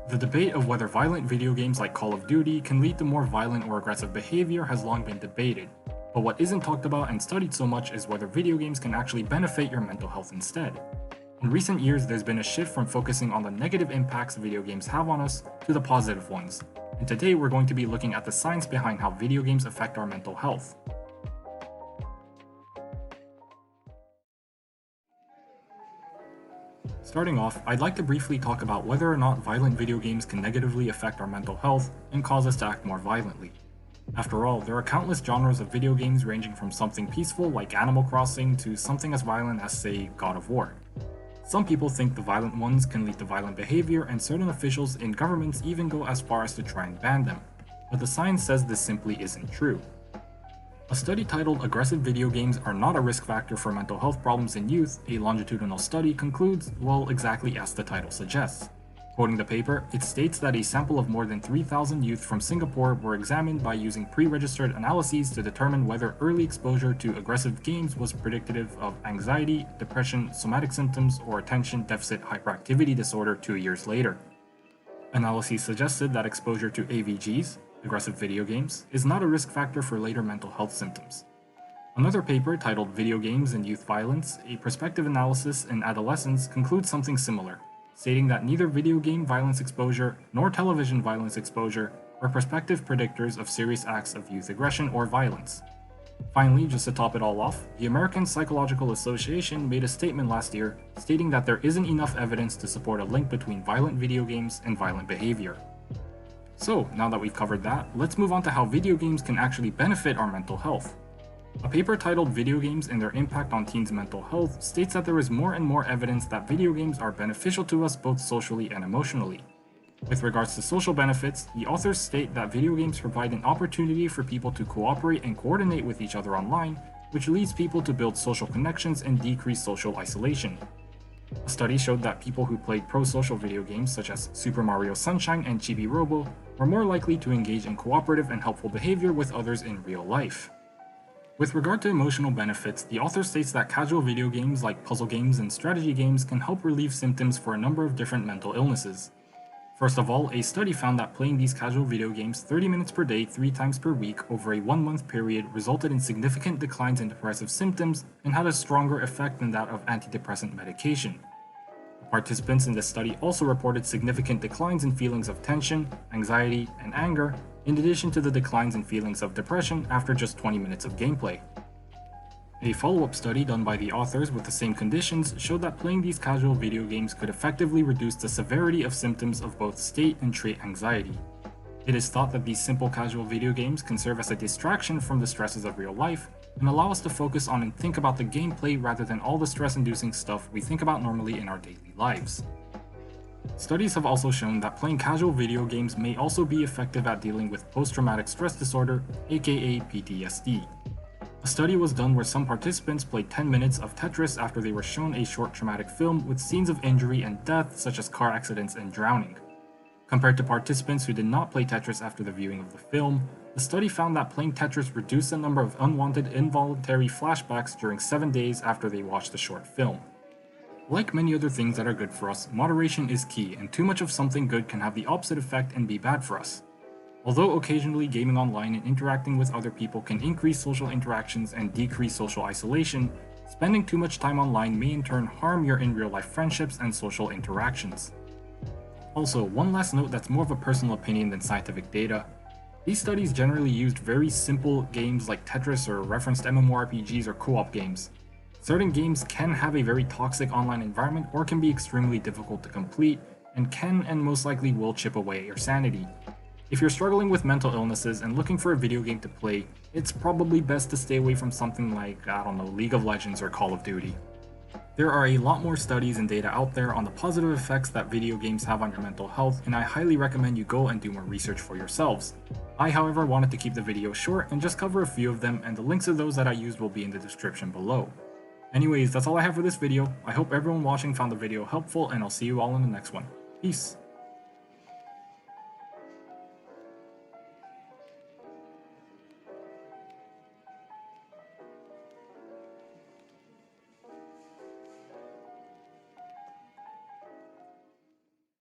The debate of whether violent video games like Call of Duty can lead to more violent or aggressive behavior has long been debated, but what isn't talked about and studied so much is whether video games can actually benefit your mental health instead. In recent years, there's been a shift from focusing on the negative impacts video games have on us to the positive ones, and today we're going to be looking at the science behind how video games affect our mental health. Starting off, I'd like to briefly talk about whether or not violent video games can negatively affect our mental health and cause us to act more violently. After all, there are countless genres of video games ranging from something peaceful like Animal Crossing to something as violent as, say, God of War. Some people think the violent ones can lead to violent behavior, and certain officials in governments even go as far as to try and ban them, but the science says this simply isn't true. A study titled "Aggressive Video Games Are Not a Risk Factor for Mental Health Problems in Youth," a longitudinal study, concludes, well, exactly as the title suggests. Quoting the paper, it states that a sample of more than 3,000 youth from Singapore were examined by using pre-registered analyses to determine whether early exposure to aggressive games was predictive of anxiety, depression, somatic symptoms, or attention deficit hyperactivity disorder 2 years later. Analyses suggested that exposure to AVGs, aggressive video games, is not a risk factor for later mental health symptoms. Another paper titled "Video Games and Youth Violence: A Prospective Analysis in Adolescents" concludes something similar, stating that neither video game violence exposure nor television violence exposure are prospective predictors of serious acts of youth aggression or violence. Finally, just to top it all off, the American Psychological Association made a statement last year stating that there isn't enough evidence to support a link between violent video games and violent behavior. So, now that we've covered that, let's move on to how video games can actually benefit our mental health. A paper titled "Video Games and Their Impact on Teens' Mental Health" states that there is more and more evidence that video games are beneficial to us both socially and emotionally. With regards to social benefits, the authors state that video games provide an opportunity for people to cooperate and coordinate with each other online, which leads people to build social connections and decrease social isolation. A study showed that people who played pro-social video games such as Super Mario Sunshine and Chibi Robo were more likely to engage in cooperative and helpful behavior with others in real life. With regard to emotional benefits, the author states that casual video games like puzzle games and strategy games can help relieve symptoms for a number of different mental illnesses. First of all, a study found that playing these casual video games 30 minutes per day 3 times per week over a 1-month period resulted in significant declines in depressive symptoms and had a stronger effect than that of antidepressant medication. The participants in this study also reported significant declines in feelings of tension, anxiety, and anger, in addition to the declines in feelings of depression after just 20 minutes of gameplay. A follow-up study done by the authors with the same conditions showed that playing these casual video games could effectively reduce the severity of symptoms of both state and trait anxiety. It is thought that these simple casual video games can serve as a distraction from the stresses of real life and allow us to focus on and think about the gameplay rather than all the stress-inducing stuff we think about normally in our daily lives. Studies have also shown that playing casual video games may also be effective at dealing with post-traumatic stress disorder, aka PTSD. A study was done where some participants played 10 minutes of Tetris after they were shown a short traumatic film with scenes of injury and death such as car accidents and drowning. Compared to participants who did not play Tetris after the viewing of the film, the study found that playing Tetris reduced the number of unwanted involuntary flashbacks during 7 days after they watched the short film. Like many other things that are good for us, moderation is key, and too much of something good can have the opposite effect and be bad for us. Although occasionally gaming online and interacting with other people can increase social interactions and decrease social isolation, spending too much time online may in turn harm your in-real-life friendships and social interactions. Also, one last note that's more of a personal opinion than scientific data. These studies generally used very simple games like Tetris or referenced MMORPGs or co-op games. Certain games can have a very toxic online environment or can be extremely difficult to complete, and can and most likely will chip away at your sanity. If you're struggling with mental illnesses and looking for a video game to play, it's probably best to stay away from something like, League of Legends or Call of Duty. There are a lot more studies and data out there on the positive effects that video games have on your mental health, and I highly recommend you go and do more research for yourselves. I, however, wanted to keep the video short and just cover a few of them, and the links to those that I used will be in the description below. Anyways, that's all I have for this video. I hope everyone watching found the video helpful, and I'll see you all in the next one. Peace!